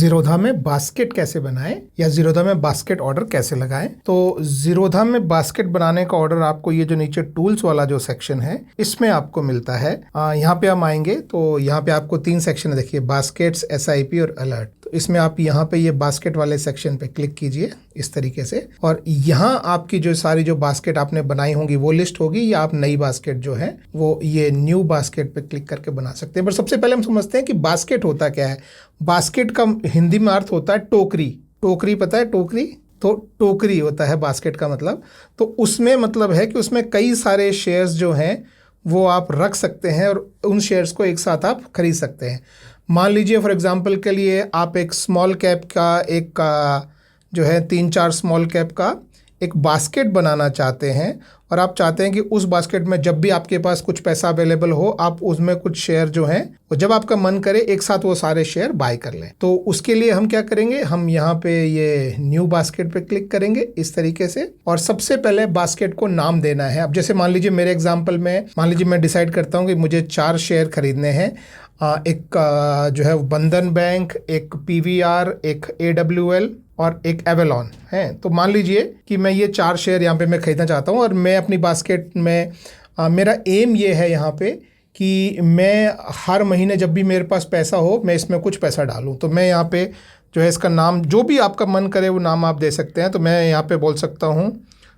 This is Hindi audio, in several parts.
ज़ीरोधा में बास्केट कैसे बनाएं या ज़ीरोधा में बास्केट ऑर्डर कैसे लगाएं। तो ज़ीरोधा में बास्केट बनाने का ऑर्डर आपको ये जो नीचे टूल्स वाला जो सेक्शन है इसमें आपको मिलता है। यहाँ पे हम आएंगे तो यहाँ पे आपको 3 सेक्शन है, देखिए बास्केट्स, SIP और अलर्ट। तो इसमें आप यहाँ पे ये बास्केट वाले सेक्शन पे क्लिक कीजिए इस तरीके से, और यहाँ आपकी जो सारी जो बास्केट आपने बनाई होंगी वो लिस्ट होगी, या आप नई बास्केट जो है वो ये न्यू बास्केट पे क्लिक करके बना सकते हैं। पर सबसे पहले हम समझते हैं कि बास्केट होता क्या है। बास्केट का हिंदी में अर्थ होता है टोकरी। टोकरी पता है, टोकरी? तो टोकरी होता है बास्केट का मतलब। तो उसमें मतलब है कि उसमें कई सारे शेयर्स जो हैं वो आप रख सकते हैं और उन शेयर्स को एक साथ आप खरीद सकते हैं। मान लीजिए फॉर एग्जांपल के लिए आप एक स्मॉल कैप का जो है 3-4 स्मॉल कैप का एक बास्केट बनाना चाहते हैं, और आप चाहते हैं कि उस बास्केट में जब भी आपके पास कुछ पैसा अवेलेबल हो आप उसमें कुछ शेयर जो हैं वो जब आपका मन करे एक साथ वो सारे शेयर बाय कर लें। तो उसके लिए हम क्या करेंगे, हम यहाँ पे ये न्यू बास्केट पे क्लिक करेंगे इस तरीके से, और सबसे पहले बास्केट को नाम देना है। अब जैसे मान लीजिए मेरे एग्जाम्पल में, मान लीजिए मैं डिसाइड करता हूँ कि मुझे 4 शेयर खरीदने हैं। एक जो है बंधन बैंक, एक PVR, एक AWL और एक एवेलॉन है। तो मान लीजिए कि मैं ये 4 शेयर यहाँ पे मैं खरीदना चाहता हूँ, और मैं अपनी बास्केट में मेरा एम ये है यहाँ पे कि मैं हर महीने जब भी मेरे पास पैसा हो मैं इसमें कुछ पैसा डालूँ। तो मैं यहाँ पे जो है इसका नाम जो भी आपका मन करे वो नाम आप दे सकते हैं। तो मैं यहाँ पे बोल सकता हूँ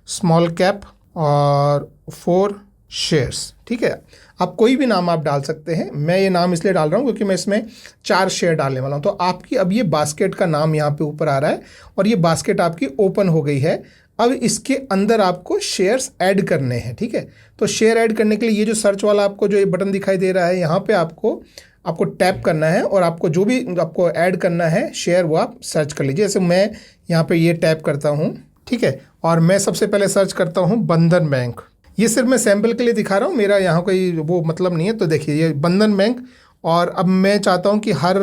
स्मॉल कैप और 4 शेयर्स, ठीक है। आप कोई भी नाम आप डाल सकते हैं। मैं ये नाम इसलिए डाल रहा हूँ क्योंकि मैं इसमें 4 शेयर डालने वाला हूँ। तो आपकी अब ये बास्केट का नाम यहाँ पे ऊपर आ रहा है और ये बास्केट आपकी ओपन हो गई है। अब इसके अंदर आपको शेयर्स ऐड करने हैं, ठीक है। तो शेयर ऐड करने के लिए ये जो सर्च वाला आपको जो ये बटन दिखाई दे रहा है यहाँ पे आपको टैप करना है, और आपको जो भी आपको ऐड करना है शेयर वो आप सर्च कर लीजिए। जैसे मैं यहाँ पे ये टैप करता हूँ, ठीक है, और मैं सबसे पहले सर्च करता हूँ बंधन बैंक। ये सिर्फ मैं सैम्पल के लिए दिखा रहा हूँ, मेरा यहाँ कोई वो मतलब नहीं है। तो देखिए ये बंधन बैंक, और अब मैं चाहता हूँ कि हर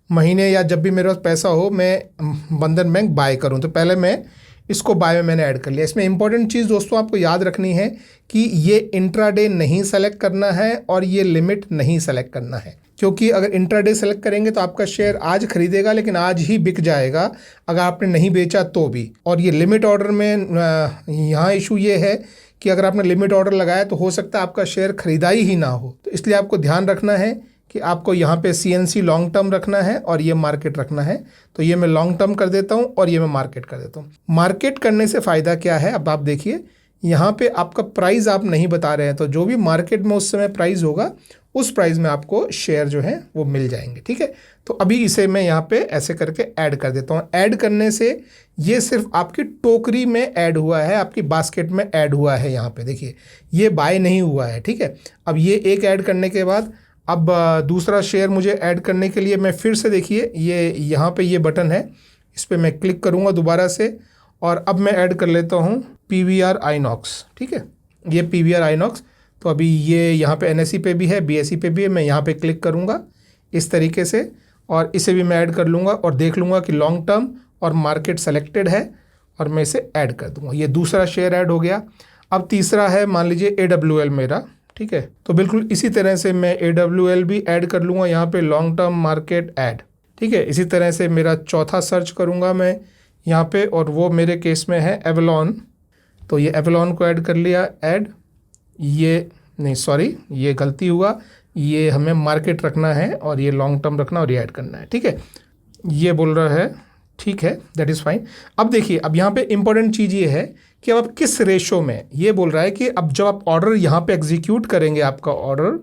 महीने या जब भी मेरे पास पैसा हो मैं बंधन बैंक बाय करूँ। तो पहले मैं इसको बाय में मैंने ऐड कर लिया। इसमें इंपॉर्टेंट चीज़ दोस्तों आपको याद रखनी है कि ये इंट्राडे नहीं सेलेक्ट करना है और ये लिमिट नहीं सेलेक्ट करना है, क्योंकि अगर इंट्राडे सेलेक्ट करेंगे तो आपका शेयर आज खरीदेगा लेकिन आज ही बिक जाएगा अगर आपने नहीं बेचा तो भी। और ये लिमिट ऑर्डर में यहाँ इशू ये है कि अगर आपने लिमिट ऑर्डर लगाया तो हो सकता है आपका शेयर खरीदाई ही ना हो। तो इसलिए आपको ध्यान रखना है कि आपको यहाँ पे CNC लॉन्ग टर्म रखना है और ये मार्केट रखना है। तो ये मैं लॉन्ग टर्म कर देता हूँ और ये मैं मार्केट कर देता हूँ। मार्केट करने से फ़ायदा क्या है, अब आप देखिए यहाँ पे आपका प्राइस आप नहीं बता रहे हैं, तो जो भी मार्केट में उस समय प्राइस होगा उस प्राइस में आपको शेयर जो है वो मिल जाएंगे, ठीक है। तो अभी इसे मैं यहाँ पे ऐसे करके ऐड कर देता हूँ। ऐड करने से ये सिर्फ आपकी टोकरी में ऐड हुआ है, आपकी बास्केट में ऐड हुआ है। यहाँ पे देखिए ये बाय नहीं हुआ है, ठीक है। अब ये एक ऐड करने के बाद अब दूसरा शेयर मुझे ऐड करने के लिए मैं फिर से देखिए ये यहाँ पे ये बटन है, इस पर मैं क्लिक करूँगा दोबारा से, और अब मैं ऐड कर लेता हूँ PVR INOX, ठीक है। ये PVR INOX, तो अभी ये यहाँ पे NSE पे भी है, BSE पे भी है। मैं यहाँ पे क्लिक करूँगा इस तरीके से, और इसे भी मैं ऐड कर लूँगा और देख लूँगा कि लॉन्ग टर्म और मार्केट सेलेक्टेड है, और मैं इसे ऐड कर दूँगा। ये दूसरा शेयर ऐड हो गया। अब तीसरा है मान लीजिए AWL मेरा, ठीक है। तो बिल्कुल इसी तरह से मैं AWL भी ऐड कर लूँगा यहाँ पे, लॉन्ग टर्म मार्केट ऐड, ठीक है। इसी तरह से मेरा चौथा सर्च करूँगा मैं यहाँ पे, और वो मेरे केस में है एवेलॉन। तो ये एवेलॉन को ऐड कर लिया, ऐड। ये नहीं, सॉरी ये गलती हुआ, ये हमें मार्केट रखना है और ये लॉन्ग टर्म रखना और ये ऐड करना है, ठीक है। ये बोल रहा है, ठीक है, दैट इज़ फाइन। अब देखिए अब यहाँ पे इंपॉर्टेंट चीज़ ये है कि अब आप किस रेशो में, ये बोल रहा है कि अब जब आप ऑर्डर यहाँ पे एग्जीक्यूट करेंगे आपका ऑर्डर,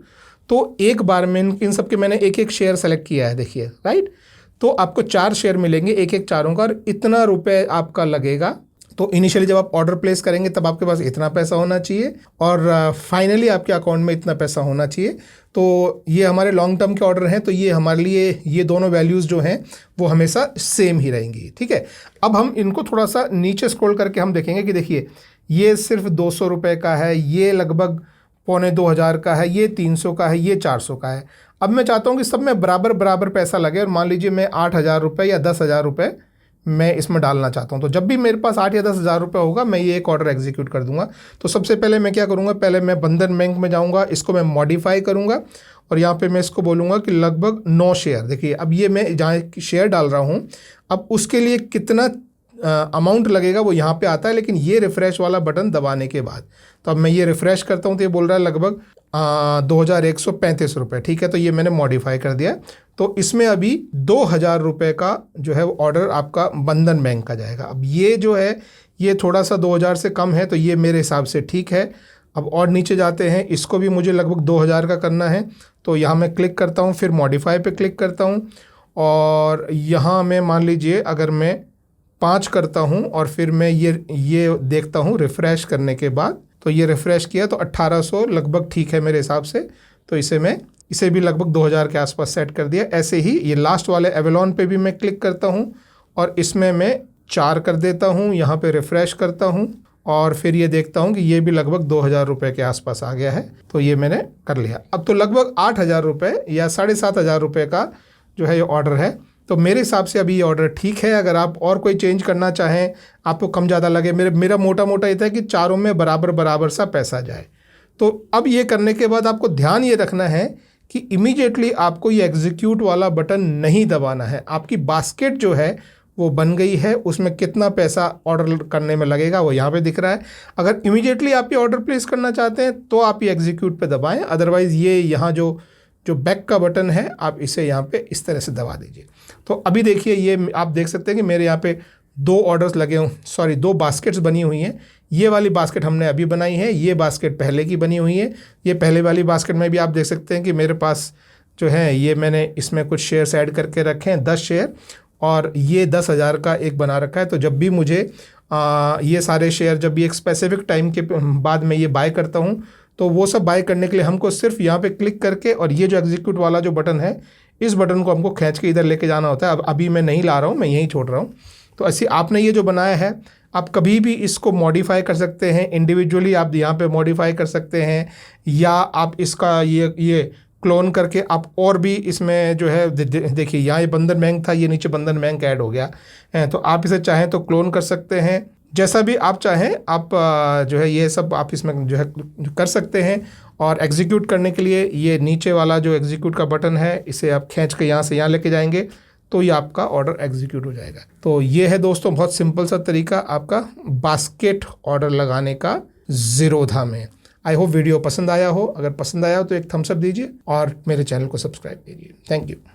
तो एक बार में इन सब के मैंने एक शेयर सेलेक्ट किया है, देखिए राइट। तो आपको 4 शेयर मिलेंगे, एक चारों का, और इतना रुपये आपका लगेगा। तो इनिशियली जब आप ऑर्डर प्लेस करेंगे तब आपके पास इतना पैसा होना चाहिए, और फाइनली आपके अकाउंट में इतना पैसा होना चाहिए। तो ये हमारे लॉन्ग टर्म के ऑर्डर हैं, तो ये हमारे लिए ये दोनों वैल्यूज़ जो हैं वो हमेशा सेम ही रहेंगी, ठीक है। अब हम इनको थोड़ा सा नीचे स्क्रॉल करके हम देखेंगे कि देखिए ये सिर्फ 200 रुपये का है, ये लगभग 2500 का है, ये 300 का है, ये 400 का है। अब मैं चाहता हूँ कि सब में बराबर बराबर पैसा लगे, और मान लीजिए मैं 8000 रुपये या 10,000 रुपये मैं इसमें डालना चाहता हूँ। तो जब भी मेरे पास 8 या 10 हज़ार रुपये होगा मैं ये एक ऑर्डर एग्जीक्यूट कर दूंगा। तो सबसे पहले मैं क्या करूँगा, पहले मैं बंधन बैंक में जाऊँगा, इसको मैं मॉडिफाई करूँगा और यहाँ पे मैं इसको बोलूँगा कि लगभग 9 शेयर। देखिए अब ये मैं जहाँ शेयर डाल रहा हूँ, अब उसके लिए कितना अमाउंट लगेगा वो यहाँ पे आता है, लेकिन ये रिफ़्रेश वाला बटन दबाने के बाद। तो अब मैं ये रिफ़्रेश करता हूँ तो ये बोल रहा है लगभग 2135 रुपये। ठीक है, तो ये मैंने मॉडिफाई कर दिया। तो इसमें अभी 2000 रुपये का जो है वो ऑर्डर आपका बंधन बैंक का जाएगा। अब ये जो है ये थोड़ा सा 2000 से कम है, तो ये मेरे हिसाब से ठीक है। अब और नीचे जाते हैं, इसको भी मुझे लगभग 2000 का करना है। तो यहाँ मैं क्लिक करता हूँ, फिर मॉडिफाई पे क्लिक करता हूँ और यहाँ मैं मान लीजिए अगर मैं 5 करता हूँ और फिर मैं ये देखता हूँ रिफ़्रेश करने के बाद, तो ये रिफ़्रेश किया तो 1800 लगभग ठीक है मेरे हिसाब से। तो इसे भी लगभग 2000 के आसपास सेट कर दिया। ऐसे ही ये लास्ट वाले एवेलॉन पे भी मैं क्लिक करता हूँ और इसमें मैं 4 कर देता हूँ, यहाँ पे रिफ़्रेश करता हूँ और फिर ये देखता हूँ कि ये भी लगभग 2000 रुपये के आसपास आ गया है। तो ये मैंने कर लिया। अब तो लगभग 8000 रुपये या 7500 रुपये का जो है ये ऑर्डर है। तो मेरे हिसाब से अभी ये ऑर्डर ठीक है। अगर आप और कोई चेंज करना चाहें, आपको कम ज़्यादा लगे, मेरा मोटा मोटा ये था कि चारों में बराबर बराबर सा पैसा जाए। तो अब ये करने के बाद आपको ध्यान ये रखना है कि इमीडिएटली आपको ये एग्जीक्यूट वाला बटन नहीं दबाना है। आपकी बास्केट जो है वो बन गई है, उसमें कितना पैसा ऑर्डर करने में लगेगा वो यहाँ पे दिख रहा है। अगर इमीडिएटली आप ये ऑर्डर प्लेस करना चाहते हैं तो आप ये एग्जीक्यूट पे दबाएं, अदरवाइज़ ये यहाँ जो बैक का बटन है आप इसे यहाँ पे इस तरह से दबा दीजिए। तो अभी देखिए ये आप देख सकते हैं कि मेरे यहाँ पे 2 ऑर्डर्स लगे हुए, सॉरी 2 बास्केट्स बनी हुई हैं। ये वाली बास्केट हमने अभी बनाई है, ये बास्केट पहले की बनी हुई है। ये पहले वाली बास्केट में भी आप देख सकते हैं कि मेरे पास जो है ये मैंने इसमें कुछ शेयर्स ऐड करके रखे हैं, 10 शेयर, और ये 10,000 का एक बना रखा है। तो जब भी मुझे ये सारे शेयर जब भी एक स्पेसिफिक टाइम के बाद मैं ये बाय करता हूँ, तो वो सब बाय करने के लिए हमको सिर्फ यहाँ पे क्लिक करके और ये जो एग्जीक्यूट वाला जो बटन है, इस बटन को हमको खींच के इधर लेके जाना होता है। अब अभी मैं नहीं ला रहा हूँ, मैं यहीं छोड़ रहा हूँ। तो ऐसे आपने ये जो बनाया है, आप कभी भी इसको मॉडिफाई कर सकते हैं इंडिविजुअली, आप यहाँ पे मॉडिफाई कर सकते हैं, या आप इसका ये क्लोन करके आप और भी इसमें जो है देखिए यहाँ ये बंधन बैंक था, ये नीचे बंधन बैंक ऐड हो गया है। तो आप इसे चाहें तो क्लोन कर सकते हैं, जैसा भी आप चाहें आप जो है ये सब आप इसमें जो है कर सकते हैं। और एग्जीक्यूट करने के लिए ये नीचे वाला जो एग्जीक्यूट का बटन है, इसे आप खींच के यहाँ से यहाँ लेके जाएंगे तो ये आपका ऑर्डर एग्जीक्यूट हो जाएगा। तो ये है दोस्तों बहुत सिंपल सा तरीका आपका बास्केट ऑर्डर लगाने का ज़ीरोधा में। आई होप वीडियो पसंद आया हो। अगर पसंद आया हो तो एक थम्स अप दीजिए और मेरे चैनल को सब्सक्राइब कीजिए। Thank you.